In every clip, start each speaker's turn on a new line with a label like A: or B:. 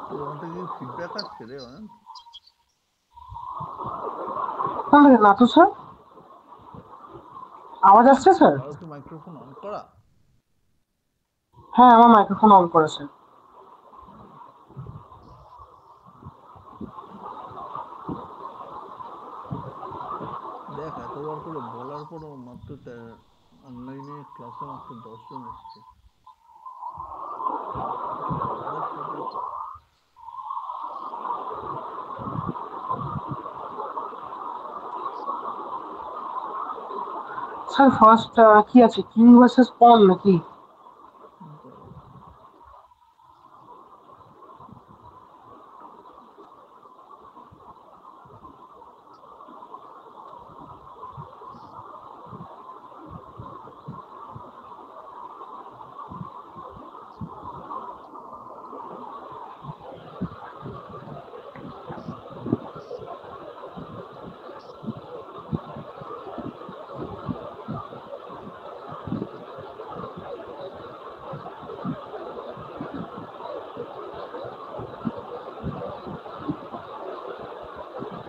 A: তোর ওখান থেকে ফিডব্যাক আসছে রে অয়ন?
B: না তো স্যার, আওয়াজ আসছে স্যার?
A: কারো কি মাইক্রোফোন অন করা?
B: হ্যাঁ, আমার মাইক্রোফোন অন করেছে।
A: দেখ এতবার করে বলার পরও মাত্র অনলাইনে ক্লাসে মাত্র 10 জন এসছে। Others people.
B: স্যার ফার্স্ট কি আছে, কিং ভার্সেস পন নাকি?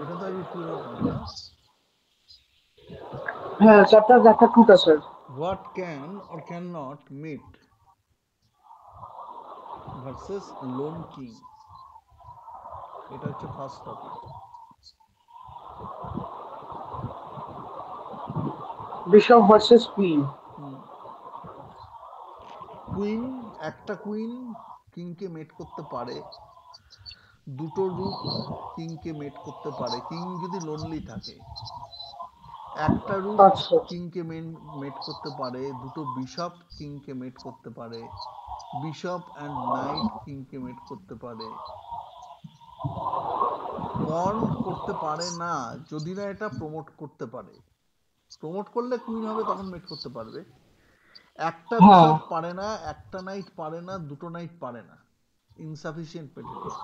A: এটা তো আজকে শুরু হলো না?
B: হ্যাঁ, চ্যাপ্টার 2টা sir.
A: What can or can not mate versus lone king, এটা হচ্ছে first topic.
B: Bishop versus queen.
A: Queen, একটা কুইন কিংকে মেট করতে পারে, দুটো রুক কিংকে মেট করতে পারে, কিং যদি লোনলি থাকে। একটা রুক
B: আচ্ছা
A: কিংকে মেট করতে পারে, দুটো বিশপ কিংকে মেট করতে পারে, বিশপ অ্যান্ড নাইট কিংকে মেট করতে পারে। পন করতে পারে না যদি না এটা প্রমোট করতে পারে। প্রমোট করলে কুইন হবে, তখন মেট করতে পারবে। একটা
B: হ্যাঁ,
A: বিশপ পারে না, একটা নাইট পারে না, দুটো নাইট পারে না, ইনসাফিসিয়েন্ট মেটেরিয়াল।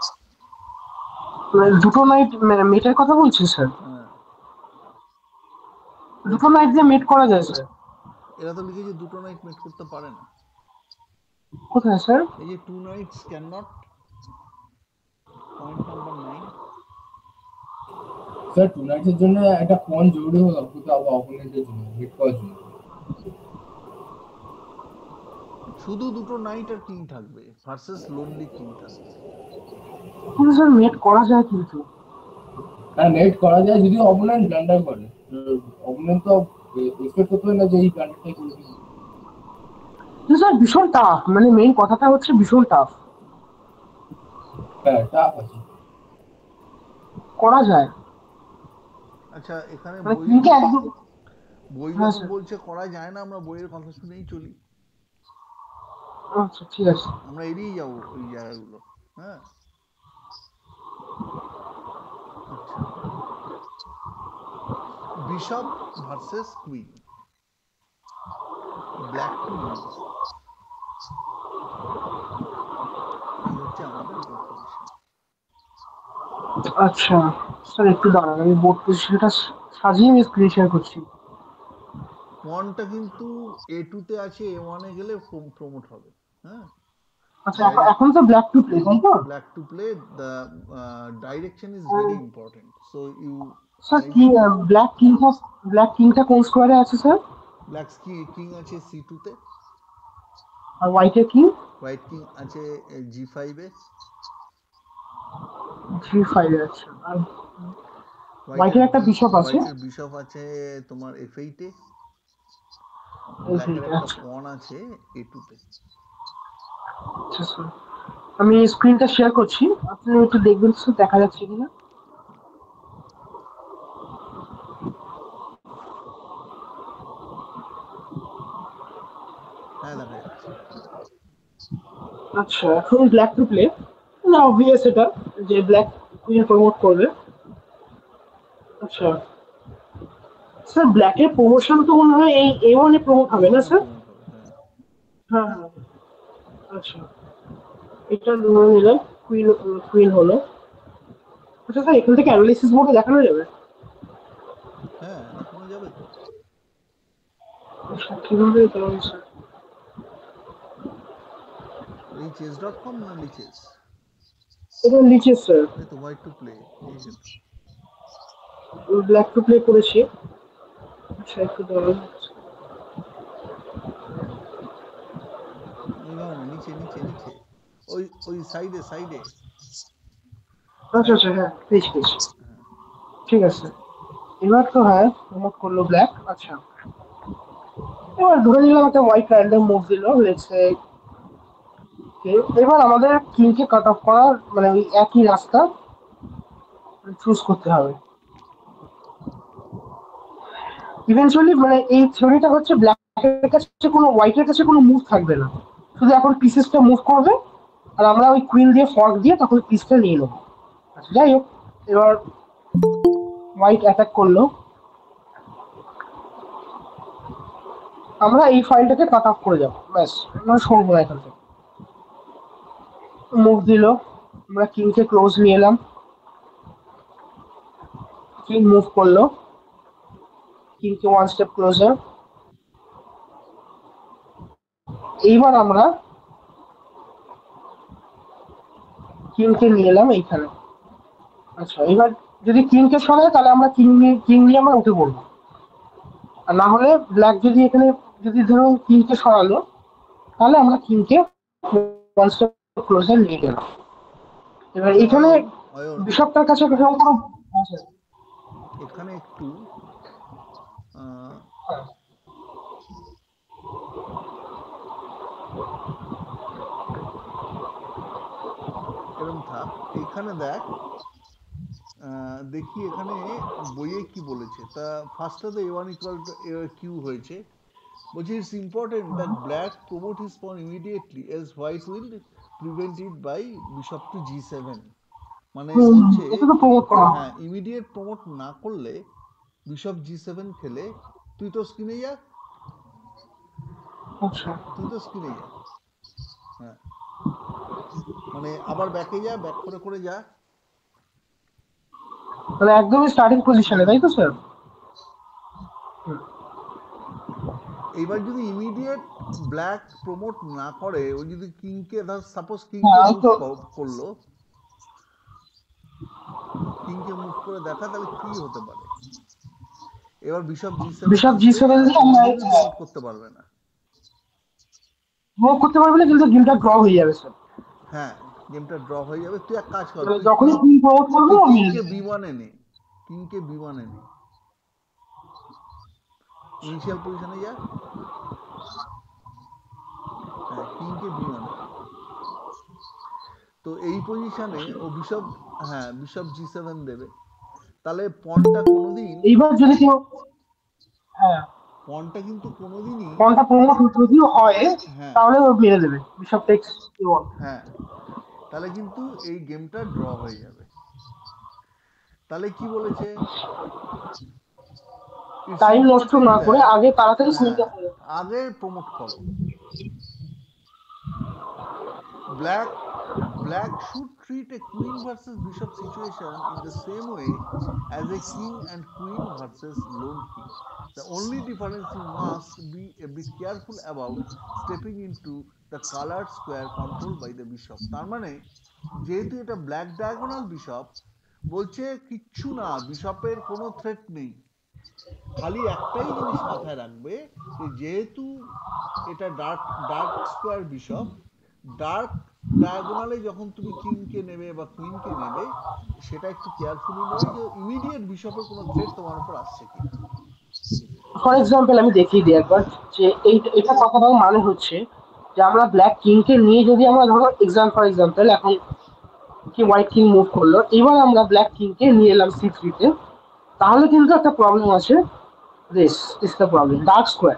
B: মানে দুটো নাইট মেটের কথা বলছি স্যার?
A: হ্যাঁ,
B: দুটো নাইট দিয়ে মেট করা যায় স্যার?
A: এরা তো লিখেছে দুটো নাইট মেট করতে পারে না।
B: কোথায় স্যার?
A: এই যে two knights can not, point number 9।
C: Sir two নাইটসের জন্য একটা ফোন জরুরি হলো কিন্তু আবার অপোনেন্টের জন্য হিট করার জন্য।
A: শুধু দুটো নাইট আর কিং থাকবে, ভার্সেস লোনলি কিং থাকবে।
B: কিন্তু স্যার মেট করা যায় কিন্তু।
C: হ্যাঁ নেট করা যায় যদি অপোনেন্ট ব্লান্ডার করে। অপোনেন্ট তো এক্সপেক্ট করতে হয় না যে এই ব্লান্ডারটাই করবে।
B: কিন্তু স্যার ভীষণ টাফ, মানে মেইন কথাটা হচ্ছে ভীষণ টাফ।
C: হ্যাঁ টাফ আছে।
B: করা যায়,
A: আচ্ছা, এখানে
B: মানে
A: বই
B: কিংকে একদম।
A: বই
B: হ্যাঁ
A: যখন
B: স্যার।
A: বলছে করা যায় না, আমরা বইয়ের কথা শুনেই চলি।
B: আচ্ছা ঠিক আছে।
A: আমরা এড়িয়ে যাবো ওই জায়গাগুলো। হ্যাঁ, আচ্ছা, bishop versus queen, black to lose, এই হচ্ছে আমাদের বোর্ড পজিশন।
B: আচ্ছা স্যার, একটু দাঁড়ান, আমি বোর্ড পজিশনটা সাজিয়ে আমি স্ক্রিন শেয়ার করছি।
A: পয়েন্টটা কিন্তু A2 তে আছে, A1 এ গেলে প্রমোট হবে। হ্যাঁ,
B: আচ্ছা,
A: ডাইরেক্ট
B: এখন তো ব্ল্যাক টু প্লে, তাই তো?
A: black to play. The direction is very important, so you
B: sir কি,
A: either
B: ব্ল্যাক কিংটা কোন স্কোয়ারে আছে স্যার?
A: black king আছে C2 তে,
B: আর হোয়াইটের কিং?
A: white king আছে G5 এ,
B: G5 আছে। আর
A: হোয়াইটের
B: হোয়াইটের একটা বিশপ আছে।
A: হোয়াইটের বিশপ আছে তোমার F8 এ, ব্ল্যাকের
B: এইটা
A: একটা
B: আছে।
A: পন আছে A2 তে।
B: আচ্ছা স্যার, আমি স্ক্রিনটা শেয়ার করছি, আপনি একটু দেখবেন স্যার দেখা যাচ্ছে কিনা।
A: হ্যাঁ, দেখা যাচ্ছে।
B: আচ্ছা, এখন ব্ল্যাক টু প্লে, না অবভিয়াস এটা, যে ব্ল্যাক কুইন প্রমোট করবে। আচ্ছা স্যার, ব্ল্যাকের প্রমোশন তো মনে হয় এই A1 এ প্রমোট হবে না
A: A1 এ
B: স্যার?
A: প্রমোট হবে, হ্যাঁ।
B: হ্যাঁ হ্যাঁ। আচ্ছা, এটা ধরে নিলাম কুইন, কুইন হলো। আচ্ছা স্যার, এখান থেকে অ্যানালিসিস বোর্ডে দেখানো যাবে?
A: হ্যাঁ, দেখানো যাবে তো।
B: আচ্ছা, কিভাবে তাহলে স্যার?
A: এই chess.com না লিচেস?
B: এটা লিচের স্যার,
A: এই তো হোয়াইট টু প্লে, এই যে
B: ব্ল্যাক টু প্লে করেছি। আচ্ছা একটু দাঁড়ান।
A: ওইভাবে না, নিচে নিচে নিচে, ওই ওই সাইডে সাইডে
B: আচ্ছা
A: সাইড।
B: আচ্ছা, হ্যাঁ পেয়েছি পেয়েছি।
A: হ্যাঁ,
B: ঠিক আছে, এবার তো হ্যাঁ প্রমোট করলো ব্ল্যাক। আচ্ছা, এবার ধরে নিলাম একটা হোয়াইট র্যান্ডম মুভ দিল, লেটস সে। এবার আমাদের কিংকে কাট অফ করার মানে ওই একই রাস্তা চুজ করতে হবে। ইভেনচুয়ালি মানে এই থিওরিটা হচ্ছে ব্ল্যাকের কাছে কোনো হোয়াইটের কাছে কোনো মুভ থাকবে না, শুধু এখন পিসেসটা মুভ করবে আর আমরা ওই কুইন দিয়ে ফর্ক দিয়ে তখন পিসটা নিয়ে নেবো। আচ্ছা যাই হোক, এবার হোয়াইট অ্যাটাক করলো, আমরা এই ফাইলটাকে কাট অফ করে যাবো, ব্যাস আমরা সরবো না এখান থেকে। মুভ দিল, আমরা কিংকে ক্লোজ নিয়ে এলাম, কিং মুভ করলো, কিংকে ওয়ান স্টেপ ক্লোজার। এইবার আমরা কিংকে নিয়ে এলাম এইখানে। আচ্ছা, এবার যদি কিংকে সরায় তাহলে আমরা কিং নিয়ে আমরা উঠে পড়বো, আর না হলে ব্ল্যাক যদি এখানে যদি ধরুন কিংকে সরালো তাহলে আমরা কিংকে ওয়ান স্টেপ ক্লোজার নিয়ে গেলাম। এবার এখানে
A: অয়ন অয়ন
B: বিশপটার কাছে সেরকম কোনো আচ্ছা,
A: এখানে একটু আহ,
B: হ্যাঁ,
A: এরম থাক, এখানে দেখ, দেখি এখানে বইয়ে কি বলেছে। তা ফার্স্টে তো a1 ইকুয়াল টু কিউ হয়েছে, বলছে it's important that black promote his pawn immediately as white will prevent it by bishop to জি7। মানে বলছে
B: এটা তো প্রমোট করা হবে।
A: হ্যাঁ, ইমিডিয়েট প্রমোট না করলে বিশপ জি7 খেলে তুই তো স্ক্রিনে যা,
B: আচ্ছা,
A: তুই তো স্ক্রিনে যা, হ্যাঁ, মানে আবার ব্যাকে যা, ব্যাক করে করে যা।
B: মানে একদমই স্টার্টিং পজিশনে, তাই তো স্যার?
A: এইবার যদি ইমিডিয়েট ব্ল্যাক প্রমোট না করে, ও যদি কিংকে ধর সাপোজ কিংকে
B: হ্যাঁ
A: মুভ
B: তো
A: করলো, কিংকে মুভ করে দেখা তাহলে কি হতে পারে। এবার বিশপ জি7
B: বিশপ জি
A: আসবে,
B: সেভেন
A: আর
B: দিয়ে আমরা
A: কোনোদিনই প্রমোট করতে পারবে না।
B: মুভ করতে পারবে না, কিন্তু গেমটা ড্র হয়ে যাবে স্যার।
A: হ্যাঁ, গেমটা ড্র হয়ে যাবে। তুই এক কাজ কর,
B: মানে
A: তুই
B: যখনই
A: কিং,
B: কুইন প্রমোট করবে
A: তুই
B: ও মেরে
A: কিংকে
B: দেবে।
A: বি1 এ নে, কিংকে বি1 এ নে, ইনিশিয়াল পজিশনে যা, হ্যাঁ কিংকে বি1 এ নে। তো এই পজিশনে ও বিশপ, হ্যাঁ বিশপ জি7 দেবে, তাহলে পনটা কোনোদিন,
B: এইবার যদি কেউ হ্যাঁ
A: পনটা কিন্তু কোনোদিনই,
B: কোনটা প্রমোট যদিও হয়
A: হ্যাঁ
B: তাহলে ও মেরে দেবে বিশপ টেক্স ইউন।
A: হ্যাঁ, তাহলে কিন্তু এই গেমটা ড্র হয়ে যাবে। তাহলে কি বলেছে, ইটস
B: টাইম নষ্ট
A: ইম্পর্টেন্ট
B: না করে
A: দ্যাট,
B: আগে তাড়াতাড়ি
A: হ্যাঁ
B: কুইনটা ফেলে।
A: আগে প্রমোট করো। Black Black should treat a queen versus bishop situation in the same way as a king and queen versus lone king. The only difference you must be a bit careful about stepping into the colored square controlled by the bishop. তার মানে যেহেতু এটা black diagonal bishop, বলছে কিচ্ছু না, বিশপের কোনো threat নেই, খালি একটাই জিনিস মাথায় রাখবে যে যেহেতু এটা dark dark square bishop, dark ডায়াগোনালে যখন তুমি কিংকে নেবে বা কুইনকে নেবে, সেটা একটু কেয়ারফুলি নেবে যে ইমিডিয়েট বিশপের কোনো থ্রেট তোমার উপর আসছে কিনা।
B: ফর এক্সাম্পল আমি দেখিয়ে দিই একবার, যে এটা কথা বলার মানে হচ্ছে যে আমরা ব্ল্যাক কিংকে নিয়ে যদি আমরা ধরো ফর এক্সাম্পল এখন কি হোয়াইট কিং মুভ করলো, এবার আমরা ব্ল্যাক কিংকে নিয়ে এলাম সি3-তে, তাহলে কিন্তু একটা প্রবলেম আছে। This is the problem, dark square.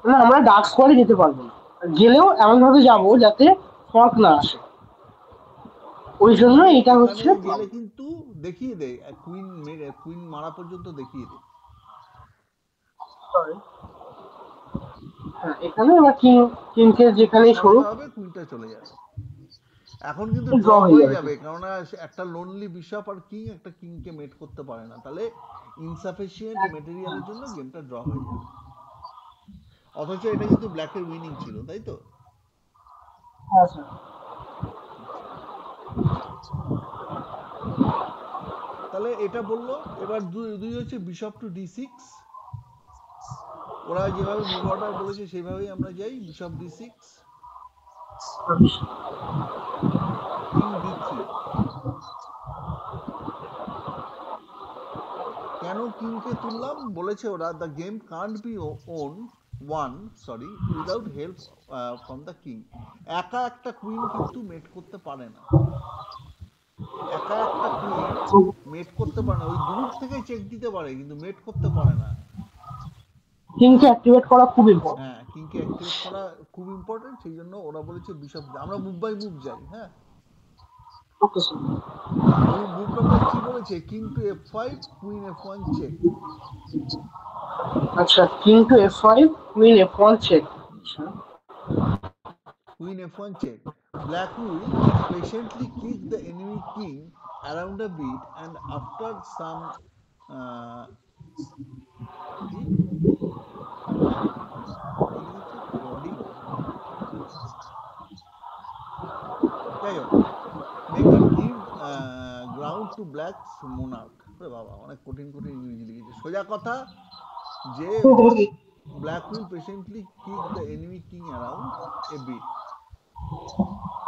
B: না, আমরা ডার্ক স্কোয়ারে যেতে পারবো না, গেলেও এমন ভাবে যাবো যাতে ফর্ক না আসে। ওই জন্য
A: এখানে
B: এটা
A: এখানে
B: হচ্ছে
A: গেলে
B: problem।
A: কিন্তু দেখিয়ে দে, কুইন মেরে, কুইন মারা পর্যন্ত দেখিয়ে দে।
B: Sorry, হ্যাঁ এখানে আমরা কিংকে যেখানেই
A: সরাতে
B: সরুক
A: হবে, কুইনটা চলে যাবে। এখন কিন্তু
B: ড্র
A: ড্র
B: হয়ে
A: হয়ে
B: যাবে।
A: যাবে, কেননা একটা লোনলি বিশপ আর কিং একটা কিংকে মেট করতে পারে না, তাহলে ইনসাফিসিয়েন্ট মেটেরিয়ালের জন্য গেমটা ড্র হয়ে যাবে। অথচ এটা কিন্তু ব্ল্যাকের উইনিং ছিল, তাই তো?
B: হ্যাঁ স্যার।
A: আচ্ছা। তাহলে এটা বললো। এবার দুই হচ্ছে বিশপ টু d6, ওরা যেভাবে মুভ অর্ডার বলেছে সেইভাবেই আমরা যাই। Bishop d6, king d3। কেন কিংকে তুললাম বলেছে ওরা, the game can't be without help from the king. একা একটা কুইন কিন্তু মেট করতে পারে না, একা একটা কুইন মেট করতে পারে না। ওই দূর থেকে চেক দিতে পারে কিন্তু মেট করতে পারে না।
B: কিংকে অ্যাক্টিভেট করা খুব ইম্পর্টেন্ট।
A: হ্যাঁ, কিংকে অ্যাক্টিভেট করা খুব ইম্পর্টেন্ট, সেই জন্য ওরা বলেছে বিশপ। আমরা মুভ বাই মুভ যাই। হ্যাঁ,
B: ওকে স্যার।
A: মুভ নাম্বার 3 বলেছে king to f5, queen f1 check.
B: আচ্ছা, king to f5, queen f1 check.
A: Queen f1 check. Black will patiently kick the enemy king around a bit, and after some কি লিখেছে prodding, যাই হোক, make it give ground to black's monarch। বাবা, অনেক কঠিন কঠিন ইংরেজি লিখেছে। সোজা কথা যে black will patiently kick the enemy king around a bit।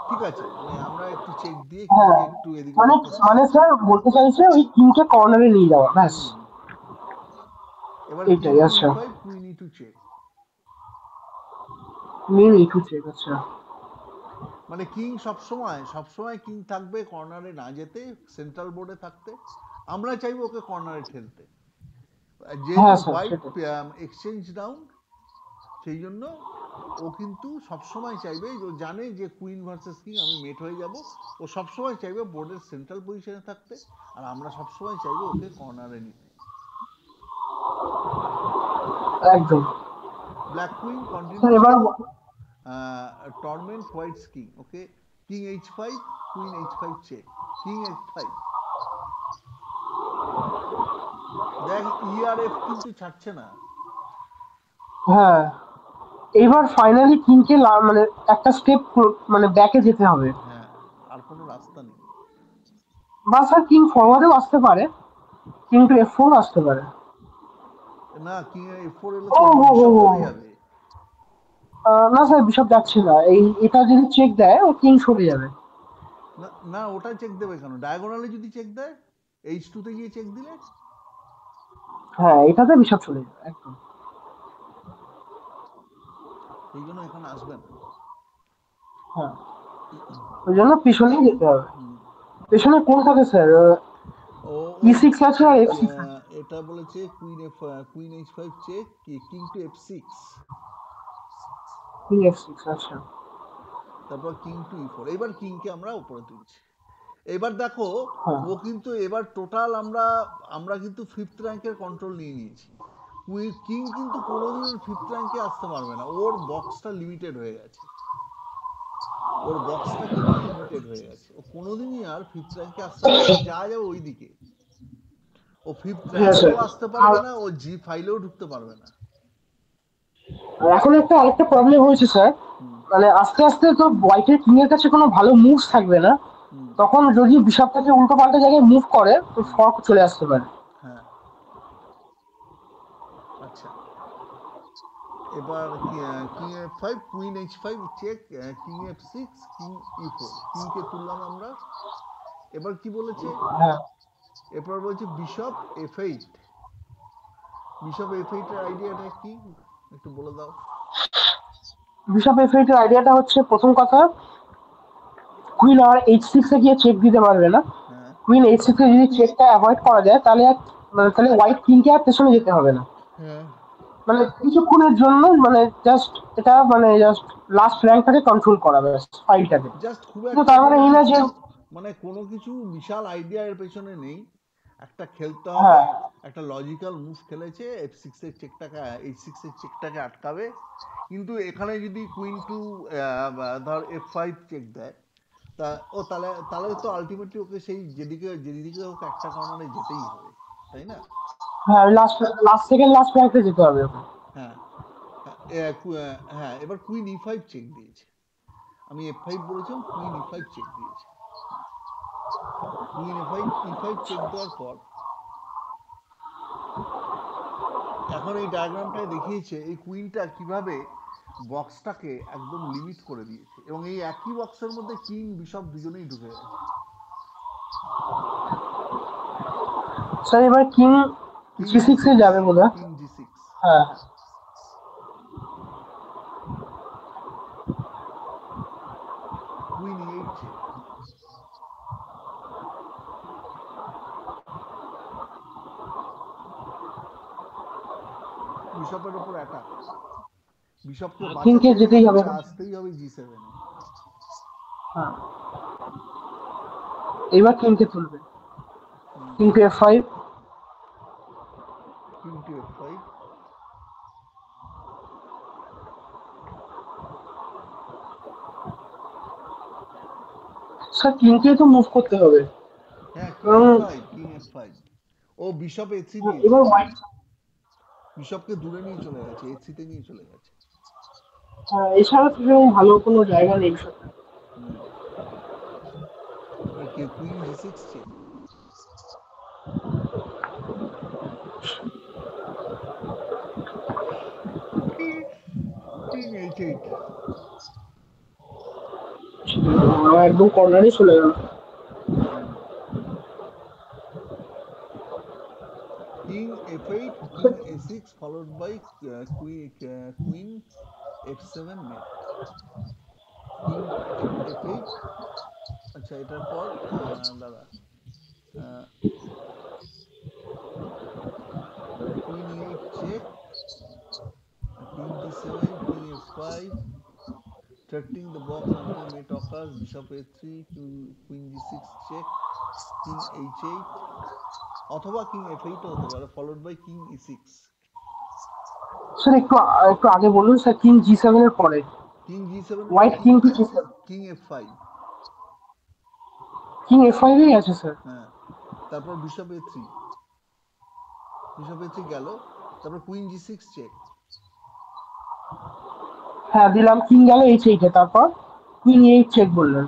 A: ঠিক আছে, মানে আমরা একটু চেক দিয়ে
B: হ্যাঁ,
A: কিংকে একটু এদিকে
B: মানে
A: ওদিকে।
B: মানে স্যার বলতে চাইছে ওই কিংকে কর্নারে নিয়ে যাওয়া, ব্যাস
A: এবার কিং
B: এটাই।
A: টু
B: আচ্ছা,
A: e5, কুইন e2 চেক।
B: মেন ইটু চেক। আচ্ছা,
A: মানে কিং সবসময় কিং থাকবে কর্নারে না যেতে, সেন্ট্রাল বোর্ডে থাকতে। আমরা চাইবো ওকে কর্নারে ঠেলতে। যেহেতু
B: হ্যাঁ স্যার
A: হোয়াইট
B: সেটাই।
A: এক্সচেঞ্জ ডাউন, সেই জন্য ও কিন্তু সবসময় চাইবে, ও জানে যে কুইন ভার্সেস কিং আমি মেট হয়ে যাব, ও সবসময় চাইবে বোর্ডের সেন্ট্রাল পজিশনে থাকতে, আর আমরা সবসময় চাইবো ওকে কর্নারে নিতে।
B: একদম
A: ব্ল্যাক কুইন
B: স্যার।
A: কন্টিনিউস
B: এবার
A: two torment white's king. Okay, king h5, queen h5 check, king f5। দেখ ERF কিন্তু ছাড়ছে না।
B: হ্যাঁ, এবার ফাইনালি কিংকে মানে একটা স্টেপ মানে ব্যাকে যেতে হবে,
A: হ্যাঁ, আর কোনো রাস্তা নেই।
B: বা স্যার কিং ফরওয়ার্ডেও আসতে পারে, কিং টু f4 আসতে পারে।
A: না, কিং f4 এলে
B: ও
A: তো
B: হো হো
A: বিশপ
B: হো,
A: চলে যাবে।
B: না স্যার বিশপ যাচ্ছে না, এটা যদি চেক দেয় ও কিং সরে যাবে।
A: না না, ওটা চেক দেবে কেন? ডায়াগোনালে যদি চেক দেয়, h2 তে গিয়ে চেক দিলে।
B: হ্যাঁ, এটাতে বিশপ চলে যাবে একদম।
A: সেই জন্য এখানে আসবে না।
B: হ্যাঁ, ওই জন্য পিছনেই যেতে হবে। পেছনে কোন থাকে স্যার?
A: ও
B: e6 আছে আর f6 আছে।
A: এটা বলেছে queen h5 check, king to f6,
B: king f6। আচ্ছা,
A: তারপর কিং টু e4। এবার কিংকে আমরা উপরে তুলছি। এবার দেখো,
B: হ্যাঁ
A: ও কিন্তু এবার টোটাল আমরা কিন্তু 5th র্যাঙ্কের কন্ট্রোল নিয়ে নিয়েছি। কিং কিন্তু কোনোদিন 5th র্যাঙ্কে আসতে পারবে না, ওর বক্সটা লিমিটেড হয়ে গেছে। ওর বক্সটা কিন্তু লিমিটেড হয়ে গেছে, ও কোনোদিনই আর 5th র্যাঙ্কে আসতে পারবে না, যা যাবে ওই দিকে। ও 5th
B: হ্যাঁ স্যার।
A: র্যাঙ্কেও আসতে
B: আর
A: পারবে না, ও জি ফাইলেও ঢুকতে পারবে না।
B: আর এখন আরেকটা প্রবলেম হয়েছে স্যার,
A: হুম
B: মানে আস্তে আস্তে তো হোয়াইটের কিং এর কাছে কোনো ভালো মুভস থাকবে না,
A: হুম
B: তখন যদি বিশপটাকে উল্টো পাল্টা জায়গায় মুভ করে তো
A: হুম
B: ফর্ক চলে আসতে পারে।
A: হ্যাঁ, আচ্ছা। এবার king f5, queen h5 check, king f6, king e4। কিংকে তুললাম আমরা। এবার কি বলেছে?
B: হ্যাঁ,
A: এরপর বলছে বিশপ f8। বিশপ f8 এর আইডিয়াটা কি একটু বলে দাও।
B: বিশপ f8 এর আইডিয়াটা হচ্ছে, প্রথম কথা কুইন আর h6 এ গিয়ে চেক দিতে পারবে না।
A: হ্যাঁ
B: কুইন h6 এ যদি চেকটা অ্যাভয়েড করা যায় তাহলে মানে তাহলে হোয়াইট কিংকে আর পেছনে যেতে হবে না,
A: হ্যাঁ,
B: মানে কিছুক্ষণের জন্য, মানে জাস্ট এটা মানে জাস্ট লাস্ট র্যাঙ্কটাকে কন্ট্রোল করা, ব্যাস ফাইলটাকে।
A: জাস্ট খুব
B: কিন্তু
A: একটা
B: তার মানে
A: কোনো
B: এই না
A: কিছু,
B: যে,
A: মানে কোনো কিছু বিশাল আইডিয়া এর পেছনে নেই। একটা খেলতে হবে,
B: হ্যাঁ
A: একটা লজিক্যাল মুভ খেলেছে, f6 এর চেকটাকে, h6 এর চেকটাকে আটকাবে। কিন্তু এখানে যদি কুইন টু ধর f5 চেক দেয়, তা ও তাহলে তাহলে তো আলটিমেটলি ওকে সেই যেদিকে ওকে একটা কর্নারে যেতেই হবে, তাই না?
B: হ্যাঁ, লাস্ট লাস্ট সেকেন্ড লাস্ট র্যাঙ্কে যেতে হবে ওকে।
A: হ্যাঁ, হ্যাঁ, এবার কুইন e5 চেক দিয়েছে। আমি f5 বলেছিলাম, কুইন e5 চেক দিয়েছে। কুইন e5 চেক দেওয়ার পর এখন এই ডায়াগ্রামটায় দেখিয়েছে এই কুইনটা কিভাবে বক্সটাকে একদম লিমিট করে দিয়েছে এবং এই একই বক্সের মধ্যে কিং বিশপ দুজনেই ঢুকে গেছে।
B: স্যার এবার কিং g6 এ যাবে বোধহয়।
A: কিং g6,
B: হ্যাঁ
A: কুইন e8 চেক, বিশপের উপর অ্যাটাক, বিশপকে
B: কিংকে
A: বাঁচাতে
B: যেতেই হবে।
A: আসতেই হবে g7 এ।
B: হ্যাঁ এবার কিংকে তুলবে, king to f5,
A: king to f5,
B: sir কিংকে তো মুভ করতে হবে।
A: হ্যাঁ কিং f5, ও বিশপ h3 নিয়েছে,
B: এবার হোয়াইট,
A: বিশপকে দূরে নিয়ে চলে গেছে, h3 তে নিয়ে চলে গেছে।
B: হ্যাঁ এছাড়া তো সেরকম ভালো কোনো জায়গা নেই বিষয়টা।
A: এবার কি queen g6 check, king h8,
B: একদম কর্নারে চলে গেল।
A: king f8, king a6 followed by queen f7 mate, king f8, আচ্ছা এটার পর দাদা queen e8 check, king d7, king f5, threatening the box until mate occurs, bishop a3, queen g6 check, king h8 অথবা king f8 হতে পারে followed by king e6।
B: Sir একটু একটু আগে বলুন স্যার, কিং g7 এর পরে
A: king g7
B: white king to g7,
A: king f5,
B: king f5 এ আছে স্যার।
A: হ্যাঁ তারপর বিশপ a3, বিশপ a3 গেল, তারপর কুইন g6 চেক,
B: হ্যাঁ দিলাম, কিং গেল h8 এ, তারপর কুইন e8 চেক বললেন,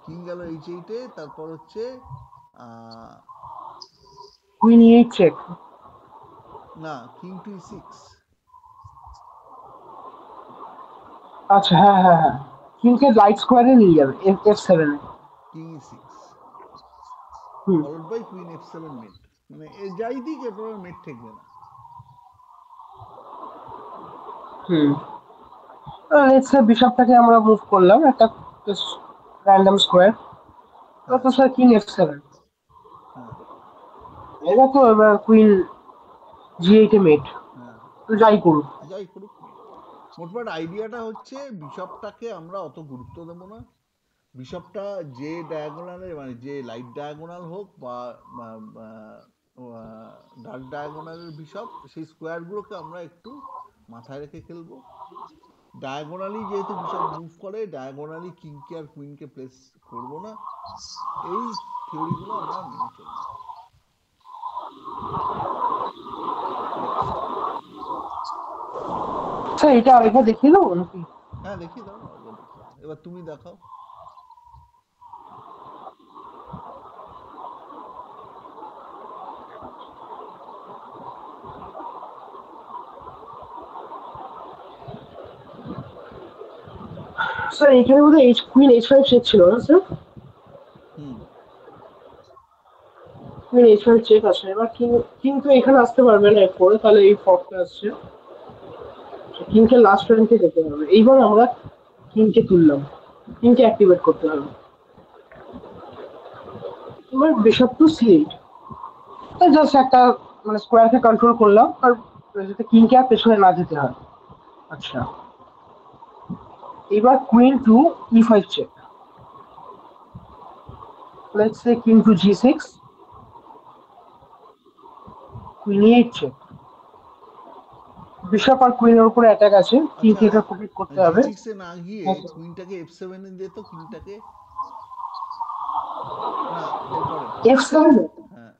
A: কিং গেল h8 এ, তারপর হচ্ছে
B: কুইন e8 চেক,
A: না কিং টু e6,
B: আচ্ছা হ্যাঁ হ্যাঁ হ্যাঁ, কিংকে লাইট স্কোয়ারে নিয়ে যাবে f7 এ,
A: কিং e6
B: হুম
A: followed by queen f7 mate, মানে যাই দিক এরপর মেট ঠেকবে না।
B: হুম লেটস সে বিশপটাকে আমরা মুভ করলাম একটা র্যান্ডম স্কোয়ার, তো স্যার কিং f7, এবার তো এবার কুইন g8 এ মেট, তো যাই করুক।
A: যাই করুক মোটমাট আইডিয়াটা হচ্ছে বিশপটাকে আমরা অত গুরুত্ব দেব না, বিশপটা যে ডায়াগোনালে মানে যে লাইট ডায়াগোনাল হোক বা ডার্ক ডায়াগোনালের বিশপ, সেই স্কোয়ারগুলোকে আমরা একটু মাথায় রেখে খেলবো। ডায়াগোনালি যেহেতু বিশপ মুভ করে, ডায়াগোনালি কিংকে আর কুইনকে প্লেস করব না, এই থিওরিগুলো আমরা মেনে চলবো।
B: স্যার এটা আরেকবার দেখিয়ে দেবো নাকি?
A: হ্যাঁ দেখিয়ে দাও, এবার তুমি দেখাও।
B: স্যার এখানে বোধহয় কুইন h5 চেক ছিল না স্যার? কুইন h5 চেক আছে, এবার কিং তো এখানে আসতে পারবে না এরপরে, তাহলে এই ফর্কটা আসছে, কিংকে লাস্ট র্যাঙ্কে যেতে হবে। এইবার আমরা কিংকে তুললাম, কিংকে অ্যাক্টিভেট করতে হবে। এবার বিশপ টু c8, জাস্ট একটা মানে স্কোয়ারকে কন্ট্রোল করলাম আর যাতে কিংকে আর পেছনে না যেতে হয়। আচ্ছা এবার queen to e5 check, let's say king to g6, queen e8 check, bishop আর কুইনের উপরে অ্যাটাক আছে, কিংকে এটা প্রোটেক্ট করতে হবে।
A: g6 এ না গিয়ে কুইনটাকে f7 এ দে তো, কিংটাকে না এরপরে
B: f7,
A: হ্যাঁ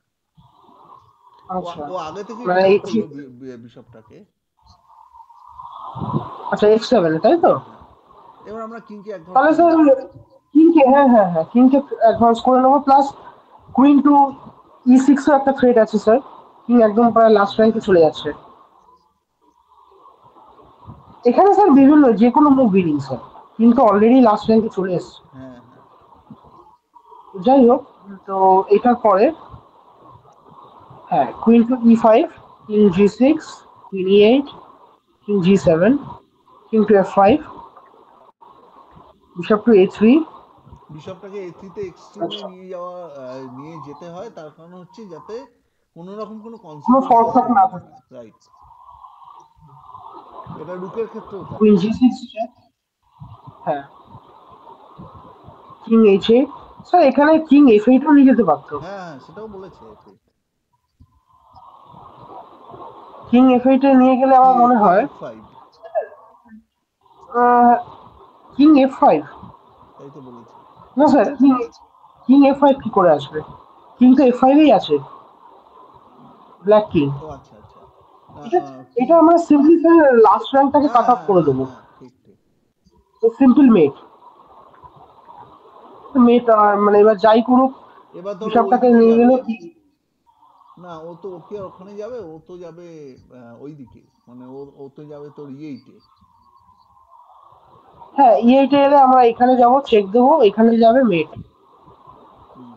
B: আচ্ছা
A: ও আগে থেকে
B: মানে
A: বিশপটাকে,
B: আচ্ছা f7 তাই তো।
A: এবার আমরা কিংকে এক
B: তাহলে স্যার কিংকে হ্যাঁ কিংকে অ্যাডভান্স করে নেবো, প্লাস কুইন টু E6 এর একটা থ্রেট আছে স্যার। কিং একদম প্রায় লাস্ট র্যাঙ্কে চলে যাচ্ছে। এখানে স্যার বিভিন্ন যে কোনো মুভ উইনিং স্যার, কিন্তু অলরেডি লাস্ট র্যাঙ্কে চলে এসছে।
A: হ্যাঁ হ্যাঁ
B: যাই হোক, তো এটার পরে হ্যাঁ queen to E5, king G6, king E8, king G7, king to F5, bishop to A3।
A: বিশপটাকে A3 তে এক্সট্রিমে
B: আচ্ছা,
A: নিয়ে যেতে হয়, তার কারণ হচ্ছে যাতে কোনো রকম কোনো
B: কোনো ফল্ট
A: কনসিকুয়েন্সেস
B: থাক
A: তৈরি
B: না
A: না
B: থাকে।
A: হয়, রাইট। এটা রুকের ক্ষেত্রেও থাকে।
B: কুইন G6 চেক, হ্যাঁ কিং H8। স্যার এখানে কিং F8 ও নিয়ে যেতে পারতো।
A: হ্যাঁ হ্যাঁ, সেটাও বলেছে F8।
B: কিং F8 এ নিয়ে গেলে
A: কি
B: আমার মনে
A: কুইন
B: হয়
A: F5,
B: কিং F5,
A: তাই তো বলেছে।
B: না স্যার কিং F5 কি করে আসবে? কিং তো F5 এই আছে, ব্ল্যাক কিং।
A: ও আচ্ছা আচ্ছা। না
B: এটা
A: কি,
B: এটা আমরা সিম্পলি স্যার লাস্ট র্যাঙ্কটাকে
A: হ্যাঁ
B: কাট অফ
A: হ্যাঁ
B: করে
A: হ্যাঁ
B: দেবো।
A: হ্যাঁ, ঠিক ঠিক।
B: সিম্পল মেট মেট মানে এবার যাই করুক,
A: এবার ধরো
B: বিশপটাকে
A: ওইদিকে
B: নিয়ে
A: যাবে,
B: গেলে কি।
A: না ও তো, ও কি আর ওখানে যাবে, ও তো যাবে ওইদিকে, মানে ও তো যাবে তোর ইয়েইটে।
B: হ্যাঁ E8 এ এলে আমরা এখানে যাব, চেক দেবো, এখানে যাবে মেট।
A: হুম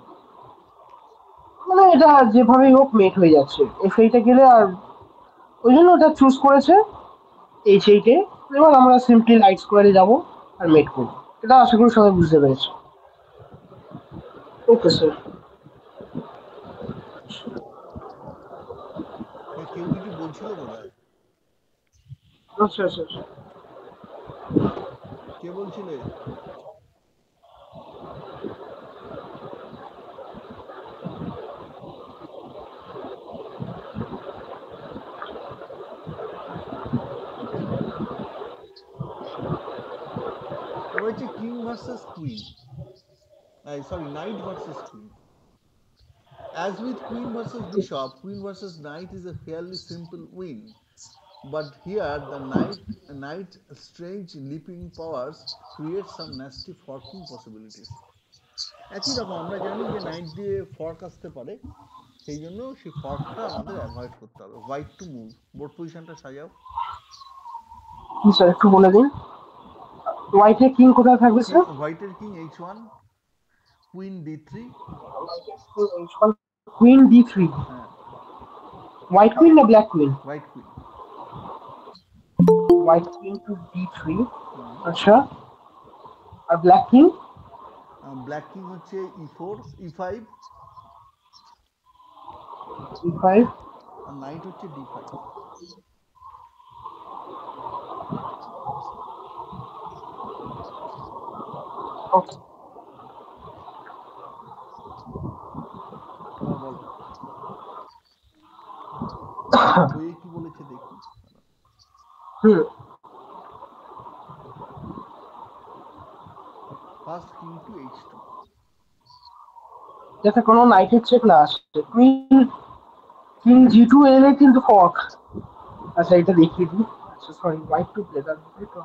B: মানে এটা যেভাবেই হোক মেট হয়ে যাচ্ছে F8 এ গেলে। আর ওই জন্য ওটা চুজ করেছে H8 এ। এবার আমরা সিম্পলি লাইট স্কোয়ারে যাবো আর মেট করবো। এটা আশা করি সবাই বুঝতে পেরেছে। Okay sir.
A: কেউ কিছু বলছিল বোধহয়।
B: আচ্ছা আচ্ছা আচ্ছা।
A: কে বলছিলে? এবার হচ্ছে king versus queen, sorry night versus queen. As with queen versus bishop, queen versus knight is a fairly simple win. But here, the knight strange leaping powers create some nasty forking possibilities. একই রকম আমরা জানি যে night দিয়ে fork আসতে পারে, সেই জন্য সেই ফর্কটা আমাদের অ্যাভয়েড করতে হবে। হোয়াইট টু মুভ, বোর্ড পজিশনটা সাজাও।
B: স্যার একটু বলে দিন, হোয়াইটে কিং কোথায় থাকবে স্যার?
A: হোয়াইটের king H1, queen D3।
B: Queen D3,
A: হ্যাঁ,
B: হোয়াইট কুইন না black queen?
A: White queen.
B: White queen to D3।
A: হুম,
B: আচ্ছা, আর ব্ল্যাক কিং?
A: ব্ল্যাক কিং হচ্ছে E4, E5,
B: E5।
A: আর নাইট হচ্ছে D5।
B: ওকে।
A: এবার বলো বইয়ে কি বলেছে দেখি।
B: হুম।
A: First king to H2।
B: যাতে কোনো নাইটের চেক না আসে। কুইন কিং G2 এলে কিন্তু ফর্ক। আচ্ছা এটা দেখিয়ে দিই। আচ্ছা সরি, হোয়াইট টু ব্লেজার তো।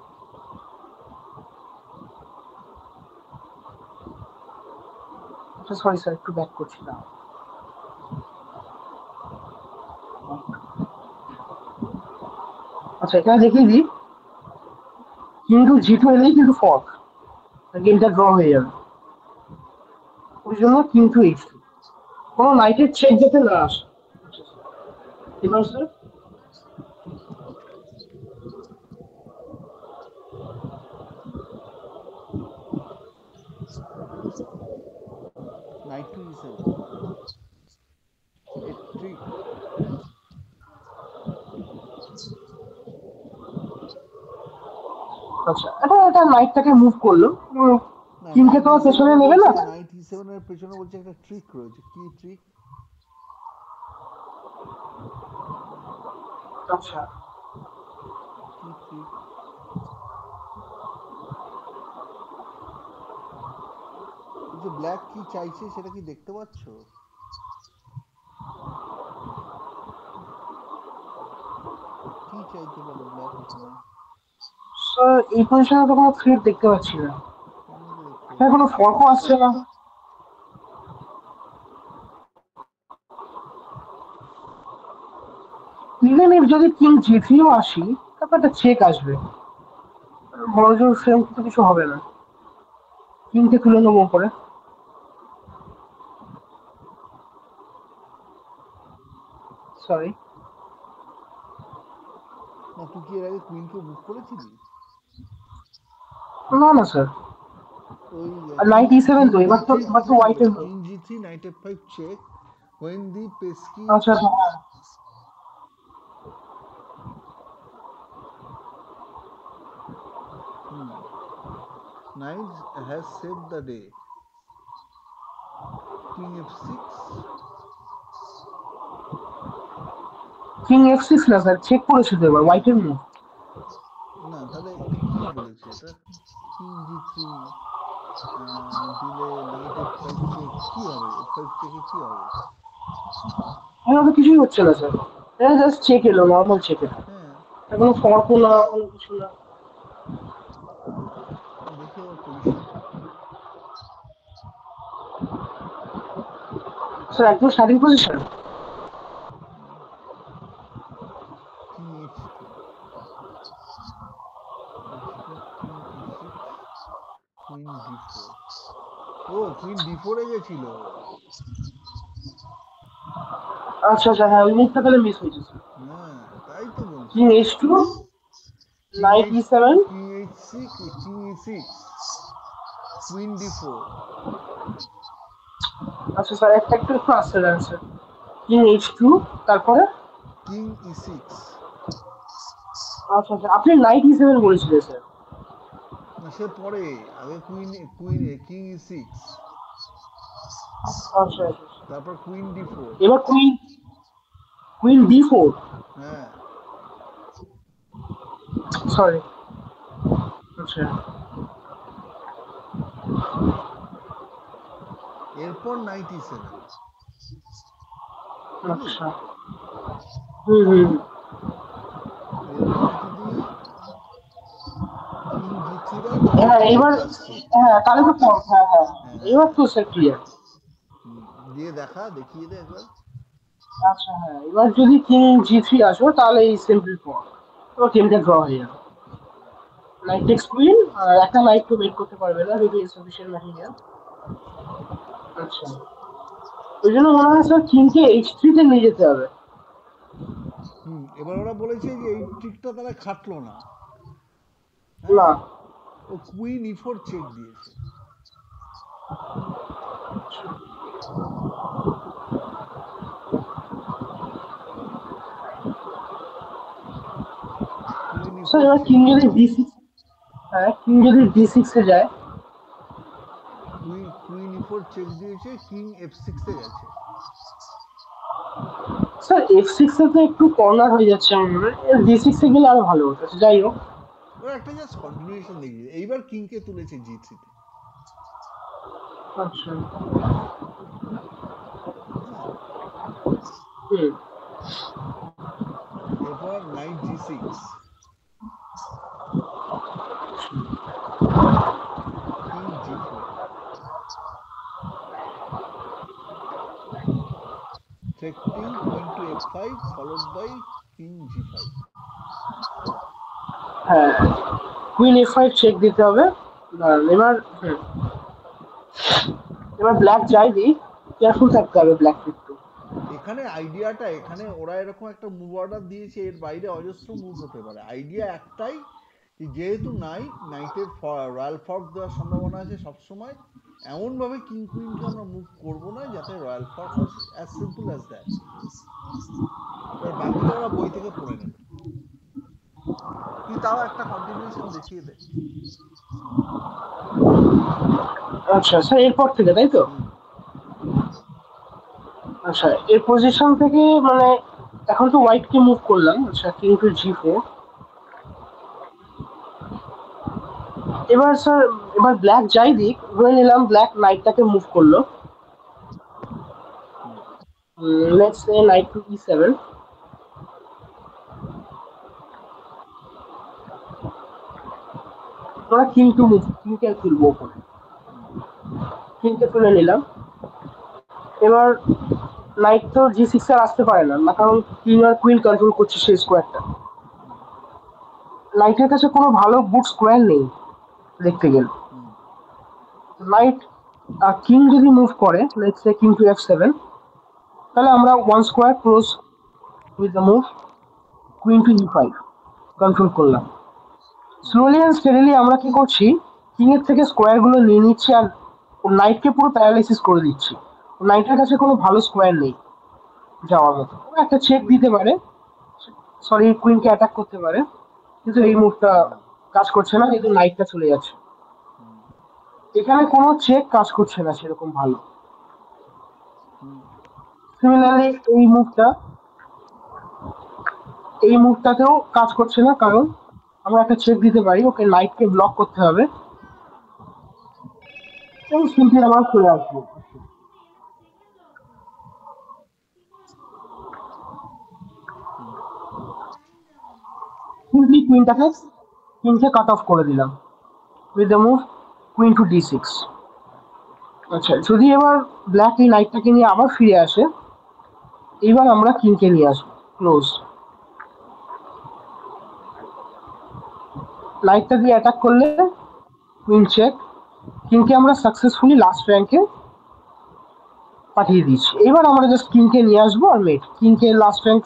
B: আচ্ছা সরি স্যার, একটু ব্যাক করছিলাম। আচ্ছা এখানে দেখিয়ে দিই, কিন্তু G2 এলেই কিন্তু ফর্ক, গেমটা ড্র হয়ে যাবে। ওই জন্য কিন্তু H2, কোনো নাইটের চেক যাতে না আসে। এবার sir
A: knight to E7, a trick.
B: আচ্ছা এটা এটা নাইটটাকে মুভ করলো,
A: না,
B: কিংকে
A: নাইট
B: তো আর
A: E7
B: পেছনে
A: এ
B: নেবে
A: বলছে,
B: না।
A: নাইট E7 এর পেছনে বলছে একটা ট্রিক রয়েছে। কি ট্রিক?
B: আচ্ছা
A: কি ট্রিক? বলছে ব্ল্যাক কি চাইছে সেটা কি দেখতে পাচ্ছ? কি চাইতে পারে ব্ল্যাক এখানে?
B: স্যার এই পজিশনে তো কোনো থ্রেট দেখতে পাচ্ছি না।
A: কেন যে দেখতে
B: কোনো ফর্কও আসছে না। ইভেন ইফ যদি কিং জি3ও আসি, তারপর একটা চেক আসবে, বড় জোর সেরকম তো কিছু হবে না। কিংকে তুলে নেবো উপরে। সরি,
A: না তুই কি এর আগে কুইনকে মুভ করেছিলি?
B: না না স্যার,
A: ওই
B: নাইট ই7 তো, এবার তো হোয়াইটের।
A: কিং জি3 knight f5 check when the pesky
B: আচ্ছা আচ্ছা, হ্যাঁ।
A: knight has saved the day. King f6.
B: King f6 না স্যার, চেক করেছিল এবার হোয়াইটের মুভ।
A: না তাহলে এটা কি বলেছে, এটা কিং জি3 দিলে নাইট f5 চেক কি হবে, f5 চেকে কি হবে?
B: এবার তো কিছুই হচ্ছে না স্যার, এটা জাস্ট চেক এলো, নর্মাল চেক এলো,
A: হ্যাঁ
B: কোনো ফর্কও না, কোনো কিছু না।
A: দেখি আবার পজিশন।
B: স্যার একদম starting position.
A: King h2 h2 king e6 queen d4। ও কুইন d4 এ গেছিল।
B: আচ্ছা আচ্ছা, হ্যাঁ ওই মুভটা তাহলে মিস হয়েছে স্যার।
A: হ্যাঁ তাই তো বলছি।
B: King h2,
A: king
B: night
A: h2
B: e7।
A: King h6 king e6 queen d4।
B: আচ্ছা স্যার, একটা একটু একটু আসছে স্যার। কিং h2, তারপরে।
A: King e6।
B: আচ্ছা আচ্ছা, আপনি নাইট ই7 বলেছিলেন স্যার।
A: না সে পরে, আগে কুইন কুইন কিং e6
B: আচ্ছা আচ্ছা আচ্ছা।
A: তারপর কুইন d4।
B: এবার কুইন, কুইন d4।
A: হ্যাঁ
B: সরি। আচ্ছা
A: এরপর নাইট e7।
B: আচ্ছা, হুম হুম।
A: এরপর যদি কিং জি3 দেয়
B: হ্যাঁ
A: তাহলে
B: এবার,
A: আসছে।
B: হ্যাঁ তাহলে তো হ্যাঁ হ্যাঁ,
A: হ্যাঁ
B: এবার তো স্যার ক্লিয়ার।
A: দিয়ে দেখিয়ে দে একবার।
B: আচ্ছা হ্যাঁ, এবার যদি কিং জি3 আসো, তাহলে এই সিম্পল পর তো গেমটা ড্র হয়ে যাবে। নাইট টেক্স কুইন, আর একটা নাইট তো ওয়েট করতে পারবে না যদি ইনসাফিসিয়েন্ট ম্যাটেরিয়াল। আচ্ছা, ওই জন্য মনে হয় স্যার কিংকে h3 তে নিয়ে যেতে হবে।
A: এবার ওরা বলেছে যে এই ট্রিকটা তারা খাটলো না। হ্যাঁ
B: না।
A: ও কুইন e4 চেক দিয়েছে। কুইন
B: স্যার
A: e4
B: এবার
A: চেক
B: কিং যদি d6, হ্যাঁ কিং যদি d6 এ যায়।
A: কুইন e4 চেক দিয়েছে, কিং f6 এ গেছে।
B: স্যার f6 এ তো একটু কর্নার হয়ে যাচ্ছে আমার মনে হয়, d6 এ গেলে আরো ভালো হতো। যাই হোক।
A: ওরা একটা জাস্ট কন্টিনিউশন দেখিয়েছে, এইবার কিংকে তুলেছে জি3 তে।
B: আচ্ছা,
A: হ্যাঁ
B: হুম।
A: এরপর নাইট জি6 কিং জি4 threatening queen to f5 followed by king g5।
B: হ্যাঁ, কুইন f5 চেক দিতে হবে। এবার এবার ব্ল্যাক যাই দিই, কেয়ারফুল থাকতে হবে ব্ল্যাক একটু।
A: এখানে আইডিয়াটা, এখানে ওরা এরকম একটা মুভ অর্ডার দিয়েছে, এর বাইরে অজস্র মুভ হতে পারে। আইডিয়া একটাই যে যেহেতু নাইটের রয়্যাল ফর্ক দেওয়ার সম্ভাবনা আছে সবসময়, এমনভাবে কিং কুইনকে আমরা মুভ করবো না যাতে রয়্যাল ফর্ক আসে, অ্যাজ সিম্পল অ্যাজ দ্যাট। এবার বাকিটা ওরা বই থেকে পড়ে নেবে। তুই তাও একটা কন্টিনিউশন দেখিয়ে দে।
B: আচ্ছা স্যার, এরপর থেকে তাই তো। আচ্ছা, এর পজিশন থেকে মানে এখন তো হোয়াইট কে মুভ করলাম। আচ্ছা, কিং টু জি4। এবার স্যার, এবার ব্ল্যাক যাই দিক, ধরে নিলাম ব্ল্যাক নাইটটাকে মুভ করলো। লেটস সে নাইট টু ই7। তোরা কিং টু মুভ, কিংকে তুলবো ওপরে। কিংকে তুলে নিলাম। এবার নাইট তো G6 আর আসতে পারে না, কারণ কিং আর কুইন কন্ট্রোল করছে সেই স্কোয়ারটা। নাইটের কাছে কোনো ভালো বুট স্কোয়ার নেই দেখতে গেলে। নাইট কিং যদি মুভ করে, let's say king to F7, তাহলে আমরা one square close with the move queen to E5 control করলাম। স্লোলি অ্যান্ড স্টেডিলি আমরা কি করছি, কিং এর থেকে স্কোয়ার গুলো নিয়ে নিচ্ছি আর নাইটকে পুরো প্যারালাইসিস করে দিচ্ছি। নাইটের কাছে কোনো ভালো স্কোয়ার নেই যাওয়ার মতো। ও একটা চেক দিতে পারে, সরি কুইনকে অ্যাটাক করতে পারে, কিন্তু এই মুভটা কাজ করছে না, কিন্তু নাইটটা চলে যাচ্ছে। এখানে কোনো চেক কাজ করছে না সেরকম ভালো। সিমিলারলি এই মুভটাতেও কাজ করছে না, কারণ আমরা একটা চেক দিতে পারি, ওকে নাইটকে ব্লক করতে হবে এবং সিম্পলি আমরা চলে আসবো। সিম্পলি কুইনকে কাট অফ করে দিলাম with the move queen to D6। আচ্ছা, যদি এবার ব্ল্যাক এই নাইটটাকে নিয়ে আবার ফিরে আসে, এইবার আমরা কিংকে নিয়ে আসবো ক্লোজ। নাইটটা দিয়ে অ্যাটাক করলে কুইন চেক, কিংকে আমরা সাকসেসফুলি লাস্ট র্যাঙ্কে পাঠিয়ে দিচ্ছি। এবার আমরা জাস্ট কিংকে নিয়ে আসবো আর মেট, কিংকে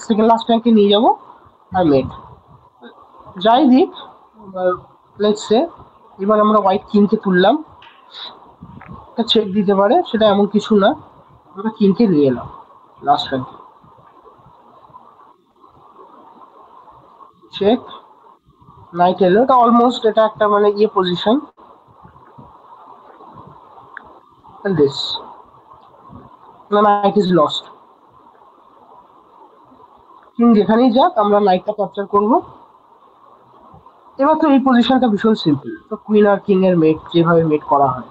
B: সেকেন্ড লাস্ট র্যাঙ্কে নিয়ে যাবো আর মেট। যাই দিক, লেটস সে এবার আমরা হোয়াইট কিংকে তুললাম, একটা চেক দিতে পারে, সেটা এমন কিছু না, আমরা কিংকে নিয়ে এলাম লাস্ট র্যাঙ্কে। চেক, নাইট এলো, এটা অলমোস্ট এটা একটা মানে position, and this the knight is lost. King যেখানেই যাক আমরা নাইটটা ক্যাপচার করব। এবার তো এই পজিশনটা ভীষণ সিম্পল, তো কুইন আর কিং এর মেট যেভাবে মেট করা হয়।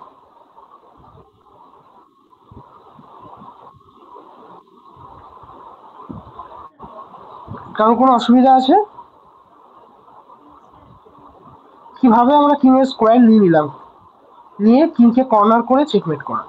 B: কারণ কোনো অসুবিধা আছে? কিভাবে আমরা কিং এর স্কোয়ার নিয়ে নিলাম, নিয়ে কিংকে কর্নার করে চেকমেট করা।